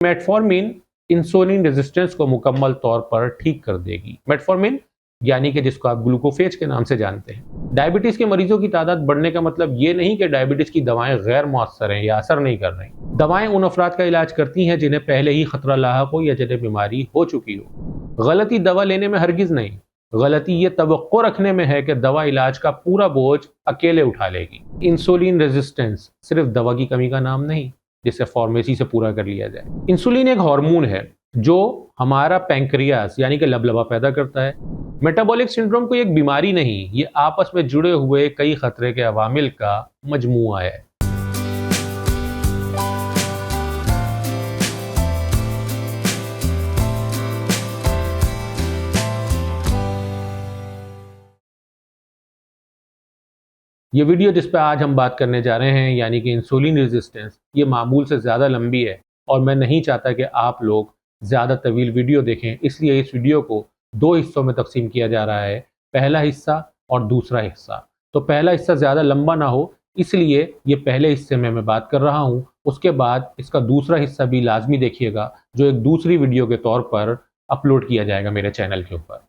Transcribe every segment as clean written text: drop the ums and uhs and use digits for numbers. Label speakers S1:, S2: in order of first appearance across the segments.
S1: Metformin insulin resistance को मुकम्मल तौर पर ठीक कर देगी। मेटफॉर्मिन यानी कि जिसको आप ग्लूकोफेज के नाम से जानते हैं। डायबिटीज के मरीजों की तादाद बढ़ने का मतलब ये नहीं कि डायबिटीज की दवाएं गैर मौसर हैं या असर नहीं कर रही। दवाएं उन अफराद का इलाज करती हैं जिन्हें पहले ही खतरा लाहक हो या जिन्हें बीमारी हो चुकी हो। गलती दवा लेने में हरगिज नहीं, गलती ये तवक्को रखने में है कि दवा इलाज का पूरा बोझ अकेले उठा लेगी। इंसुलिन रेजिस्टेंस सिर्फ दवा की कमी का नाम नहीं जिसे फार्मेसी से पूरा कर लिया जाए। इंसुलिन एक हार्मोन है जो हमारा पैंक्रियास यानी कि लबलबा पैदा करता है। मेटाबॉलिक सिंड्रोम कोई एक बीमारी नहीं, ये आपस में जुड़े हुए कई खतरे के अवामिल का मजमूआ है। ये वीडियो जिस पर आज हम बात करने जा रहे हैं यानी कि इंसुलिन रेजिस्टेंस, ये मामूल से ज़्यादा लंबी है और मैं नहीं चाहता कि आप लोग ज़्यादा तवील वीडियो देखें, इसलिए इस वीडियो को दो हिस्सों में तकसीम किया जा रहा है, पहला हिस्सा और दूसरा हिस्सा। तो पहला हिस्सा ज़्यादा लंबा ना हो इसलिए ये पहले हिस्से में मैं बात कर रहा हूँ, उसके बाद इसका दूसरा हिस्सा भी लाजमी देखिएगा जो एक दूसरी वीडियो के तौर पर अपलोड किया जाएगा मेरे चैनल के ऊपर।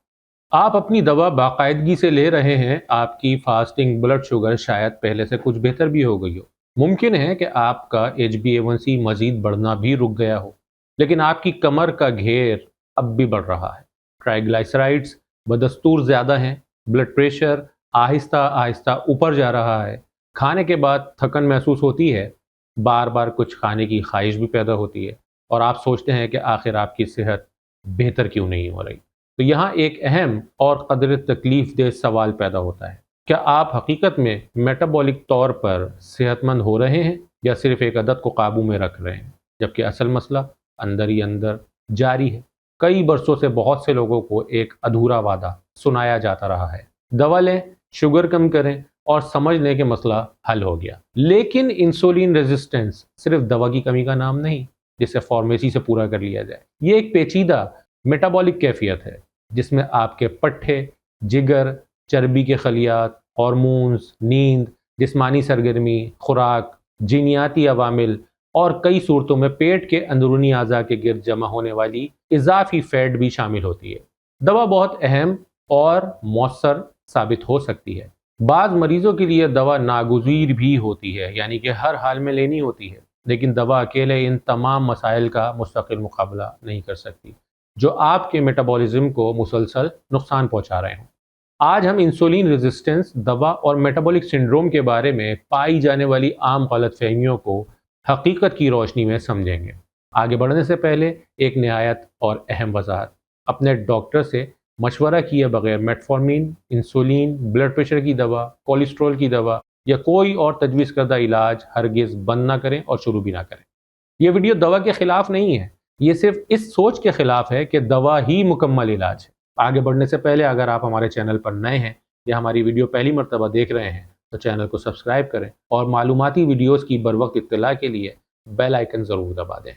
S1: आप अपनी दवा बाकायदगी से ले रहे हैं, आपकी फास्टिंग ब्लड शुगर शायद पहले से कुछ बेहतर भी हो गई हो। मुमकिन है कि आपका HbA1c मजीद बढ़ना भी रुक गया हो, लेकिन आपकी कमर का घेर अब भी बढ़ रहा है। ट्राइग्लिसराइड्स बदस्तूर ज़्यादा हैं, ब्लड प्रेशर आहिस्ता आहिस्ता ऊपर जा रहा है, खाने के बाद थकन महसूस होती है, बार बार कुछ खाने की ख्वाहिश भी पैदा होती है और आप सोचते हैं कि आखिर आपकी सेहत बेहतर क्यों नहीं हो रही। तो यहाँ एक अहम और कदर तकलीफ देह सवाल पैदा होता है, क्या आप हकीकत में मेटाबॉलिक तौर पर सेहतमंद हो रहे हैं या सिर्फ एक आदत को काबू में रख रहे हैं, जबकि असल मसला अंदर ही अंदर जारी है। कई बरसों से बहुत से लोगों को एक अधूरा वादा सुनाया जाता रहा है, दवा लें, शुगर कम करें और समझ लें कि मसला हल हो गया। लेकिन इंसुलिन रेजिस्टेंस सिर्फ दवा की कमी का नाम नहीं जिसे फार्मेसी से पूरा कर लिया जाए। ये एक पेचीदा मेटाबॉलिक कैफियत है जिसमें आपके पट्ठे, जिगर, चर्बी के खलियात, हार्मोन्स, नींद, जिस्मानी सरगर्मी, खुराक, जीनियाती अवामिल और कई सूरतों में पेट के अंदरूनी अज़ा के गिर्द जमा होने वाली इजाफी फैट भी शामिल होती है। दवा बहुत अहम और मौसर साबित हो सकती है। बाज़ मरीजों के लिए दवा नागुज़ीर भी होती है, यानी कि हर हाल में लेनी होती है, लेकिन दवा अकेले इन तमाम मसाइल का मुस्तकिल मुकाबला नहीं कर सकती जो आपके मेटाबॉलिज्म को मुसलसल नुकसान पहुंचा रहे हों। आज हम इंसुलिन रेजिस्टेंस, दवा और मेटाबॉलिक सिंड्रोम के बारे में पाई जाने वाली आम गलतफहमियों को हकीकत की रोशनी में समझेंगे। आगे बढ़ने से पहले एक निहायत और अहम वजाहत, अपने डॉक्टर से मशवरा किए बगैर मेटफॉर्मिन, इंसुलिन, ब्लड प्रेशर की दवा, कोलेस्ट्रॉल की दवा या कोई और तजवीज़ करदा इलाज हरगिज़ बंद ना करें और शुरू भी ना करें। यह वीडियो दवा के खिलाफ नहीं है, ये सिर्फ इस सोच के खिलाफ है कि दवा ही मुकम्मल इलाज है। आगे बढ़ने से पहले अगर आप हमारे चैनल पर नए हैं या हमारी वीडियो पहली मरतबा देख रहे हैं तो चैनल को सब्सक्राइब करें और मालूमाती वीडियोस की बरवक्त इत्तला के लिए बेल आइकन ज़रूर दबा दें।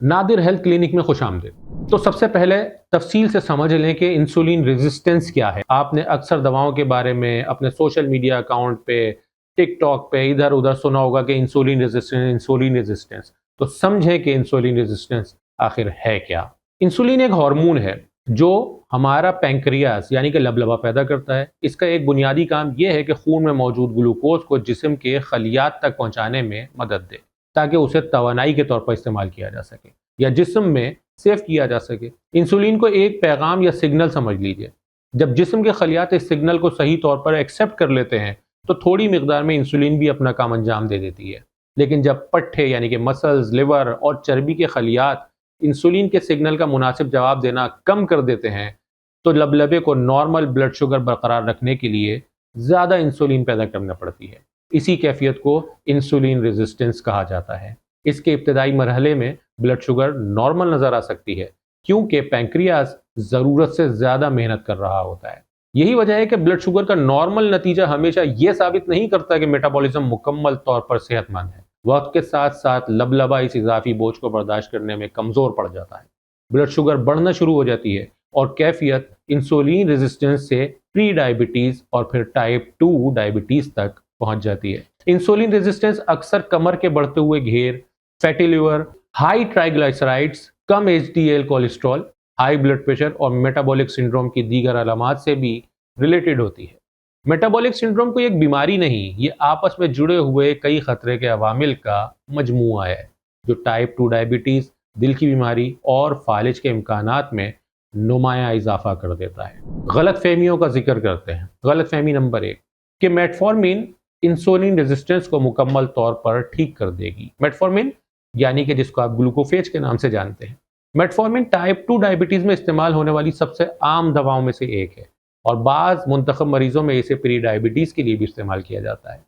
S1: नादिर हेल्थ क्लिनिक में खुशामदीद। तो सबसे पहले तफसील से समझ लें कि इंसुलिन रेजिस्टेंस क्या है। आपने अक्सर दवाओं के बारे में अपने सोशल मीडिया अकाउंट पे, टिकटॉक पे इधर उधर सुना होगा कि इंसुलिन रेजिस्टेंस। तो समझें कि इंसुलिन रेजिस्टेंस आखिर है क्या। इंसुलिन एक हार्मोन है जो हमारा पैंक्रियास यानी कि लबलबा पैदा करता है। इसका एक बुनियादी काम यह है कि खून में मौजूद ग्लूकोज को जिस्म के खलियात तक पहुंचाने में मदद दे ताकि उसे तवानाई के तौर पर इस्तेमाल किया जा सके या जिस्म में सेव किया जा सके। इंसुलिन को एक पैगाम या सिग्नल समझ लीजिए। जब जिस्म के खलियात इस सिग्नल को सही तौर पर एक्सेप्ट कर लेते हैं तो थोड़ी मिकदार में इंसुलिन भी अपना काम अंजाम दे देती है। लेकिन जब पट्ठे यानी कि मसल्स, लिवर और चर्बी के खलियात इंसुलिन के सिग्नल का मुनासिब जवाब देना कम कर देते हैं तो लबलबे को नॉर्मल ब्लड शुगर बरकरार रखने के लिए ज़्यादा इंसुलिन पैदा करना पड़ती है। इसी कैफियत को इंसुलिन रेजिस्टेंस कहा जाता है। इसके इब्तदाई मरहले में ब्लड शुगर नॉर्मल नज़र आ सकती है क्योंकि पैंक्रियास ज़रूरत से ज़्यादा मेहनत कर रहा होता है। यही वजह है कि ब्लड शुगर का नॉर्मल नतीजा हमेशा ये साबित नहीं करता कि मेटाबॉलिज्म मुकम्मल तौर पर सेहतमंद है। वक्त के साथ साथ लबलबा इस इजाफी बोझ को बर्दाश्त करने में कमज़ोर पड़ जाता है, ब्लड शुगर बढ़ना शुरू हो जाती है और कैफियत इंसुलिन रेजिस्टेंस से प्री डायबिटीज़ और फिर टाइप 2 डायबिटीज़ तक पहुंच जाती है। इंसुलिन रेजिस्टेंस अक्सर कमर के बढ़ते हुए घेर, फैटी लिवर, हाई ट्राइग्लिसराइड्स, कम HDL cholesterol, high blood pressure और मेटाबॉलिक सिंड्रोम की दीगर अलामात से भी रिलेटेड होती है। मेटाबॉलिक सिंड्रोम कोई एक बीमारी नहीं, ये आपस में जुड़े हुए कई खतरे के अवामिल का मजमूआ है जो टाइप 2 डायबिटीज़, दिल की बीमारी और फालिज के इम्कानात में नुमाया इजाफा कर देता है। गलत फहमियों का जिक्र करते हैं। गलत फहमी नंबर 1 कि मेटफॉर्मिन इंसुलिन रेजिस्टेंस को मुकम्मल तौर पर ठीक कर देगी। मेटफॉर्मिन यानी कि जिसको आप ग्लूकोफेज के नाम से जानते हैं। मेटफॉर्मिन टाइप 2 डायबिटीज़ में इस्तेमाल होने वाली सबसे आम दवाओं में से एक है और बाज़ मुंतखब मरीजों में इसे प्री डायबिटीज़ के लिए भी इस्तेमाल किया जाता है।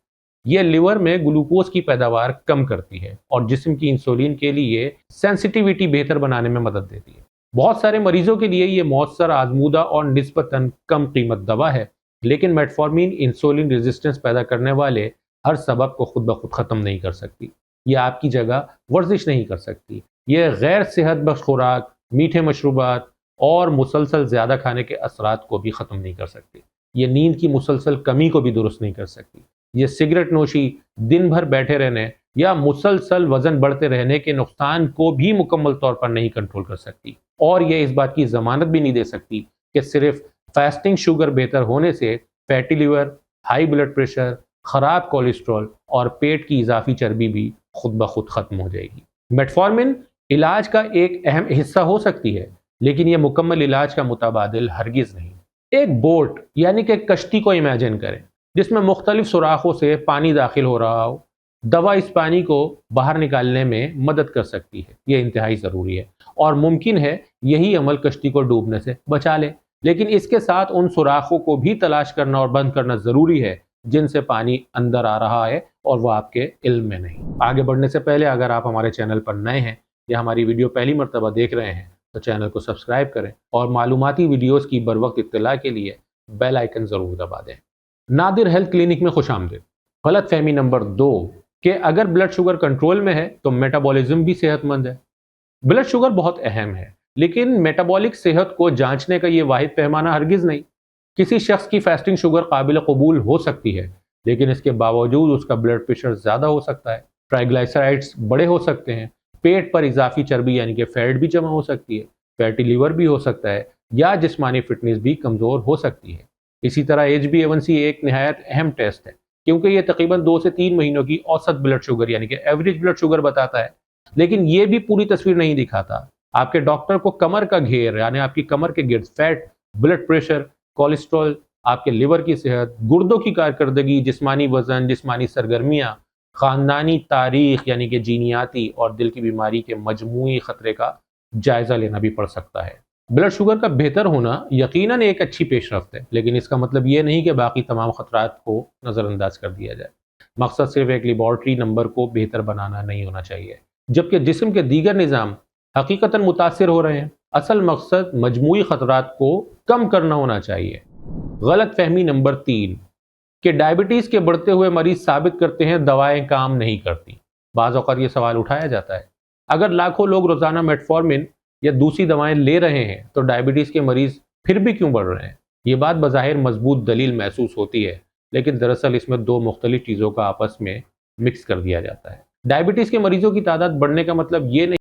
S1: यह लिवर में ग्लूकोज की पैदावार कम करती है और जिस्म की इंसुलिन के लिए सेंसिटिविटी बेहतर बनाने में मदद देती है। बहुत सारे मरीजों के लिए ये मौसर, आजमूदा और निस्बतन कम कीमत दवा है, लेकिन मेटफॉर्मिन इंसुलिन रेजिस्टेंस पैदा करने वाले हर सबब को खुद ब खुद ख़त्म नहीं कर सकती। यह आपकी जगह वर्जिश नहीं कर सकती। यह गैर सेहत बख्श खुराक, मीठे मशरूबात और मुसलसल ज़्यादा खाने के असरात को भी ख़त्म नहीं कर सकती। ये नींद की मुसलसल कमी को भी दुरुस्त नहीं कर सकती। ये सिगरेट नोशी, दिन भर बैठे रहने या मुसलसल वज़न बढ़ते रहने के नुकसान को भी मुकम्मल तौर पर नहीं कंट्रोल कर सकती। और ये इस बात की ज़मानत भी नहीं दे सकती कि सिर्फ फास्टिंग शुगर बेहतर होने से fatty liver, high blood pressure, ख़राब कोलेस्ट्रॉल और पेट की इजाफी चर्बी भी खुद ब खुद ख़त्म हो जाएगी। मेटफॉर्मिन इलाज का एक अहम हिस्सा हो सकती है, लेकिन यह मुकम्मल इलाज का मुताबादिल हरगिज़ नहीं। एक बोट यानी कि कश्ती को इमेजिन करें जिसमें मुख्तलिफ सुराखों से पानी दाखिल हो रहा हो। दवा इस पानी को बाहर निकालने में मदद कर सकती है, यह इंतहाई ज़रूरी है और मुमकिन है यही अमल कश्ती को डूबने से बचा ले। लेकिन इसके साथ उन सुराखों को भी तलाश करना और बंद करना ज़रूरी है जिनसे पानी अंदर आ रहा है और वह आपके इल्म में नहीं। आगे बढ़ने से पहले अगर आप हमारे चैनल पर नए हैं या हमारी वीडियो पहली मरतबा देख रहे हैं तो चैनल को सब्सक्राइब करें और मालूमाती वीडियोस की बरवक्त इत्तला के लिए बेल आइकन ज़रूर दबा दें। नादिर हेल्थ क्लिनिक में खुशामदीद। गलत फहमी नंबर 2 कि अगर ब्लड शुगर कंट्रोल में है तो मेटाबॉलिज्म भी सेहतमंद है। ब्लड शुगर बहुत अहम है, लेकिन मेटाबॉलिक सेहत को जांचने का ये वाहिद पैमाना हरगिज़ नहीं। किसी शख्स की फास्टिंग शुगर काबिल कबूल हो सकती है, लेकिन इसके बावजूद उसका ब्लड प्रेशर ज़्यादा हो सकता है, ट्राइग्लिसराइड्स बड़े हो सकते हैं, पेट पर इजाफी चर्बी यानी कि फैट भी जमा हो सकती है, फैटी लिवर भी हो सकता है या जिस्मानी फिटनेस भी कमज़ोर हो सकती है। इसी तरह HbA1c एक नहायत अहम टेस्ट है क्योंकि ये तकरीबन 2 से 3 महीनों की औसत ब्लड शुगर यानी कि एवरेज ब्लड शुगर बताता है, लेकिन ये भी पूरी तस्वीर नहीं दिखाता। आपके डॉक्टर को कमर का घेर यानी आपकी कमर के गिर्द फैट, ब्लड प्रेशर, कोलेस्ट्रॉल, आपके लिवर की सेहत, गुर्दों की कारकर्दगी, जिस्मानी वजन, जिस्मानी सरगर्मियाँ, ख़ानदानी तारीख यानी कि जीनियाती और दिल की बीमारी के मजमूई ख़तरे का जायज़ा लेना भी पड़ सकता है। ब्लड शुगर का बेहतर होना यकीनन एक अच्छी पेशरफ्त है, लेकिन इसका मतलब ये नहीं कि बाकी तमाम ख़तरात को नज़रअंदाज कर दिया जाए। मकसद सिर्फ एक लेबॉर्ट्री नंबर को बेहतर बनाना नहीं होना चाहिए, जबकि जिस्म के दीगर निज़ाम हकीकतन मुतासिर हो रहे हैं। असल मकसद मजमूई ख़तरात को कम करना होना चाहिए। गलत फहमी नंबर 3 कि डायबिटीज़ के बढ़ते हुए मरीज़ साबित करते हैं दवाएं काम नहीं करती। बाज़ औक़ात ये सवाल उठाया जाता है, अगर लाखों लोग रोज़ाना मेटफॉर्मिन या दूसरी दवाएं ले रहे हैं तो डायबिटीज़ के मरीज़ फिर भी क्यों बढ़ रहे हैं? ये बात बज़ाहिर मजबूत दलील महसूस होती है, लेकिन दरअसल इसमें 2 मुख्तलिफ चीज़ों का आपस में मिक्स कर दिया जाता है। डायबिटीज़ के मरीजों की तादाद बढ़ने का मतलब ये नहीं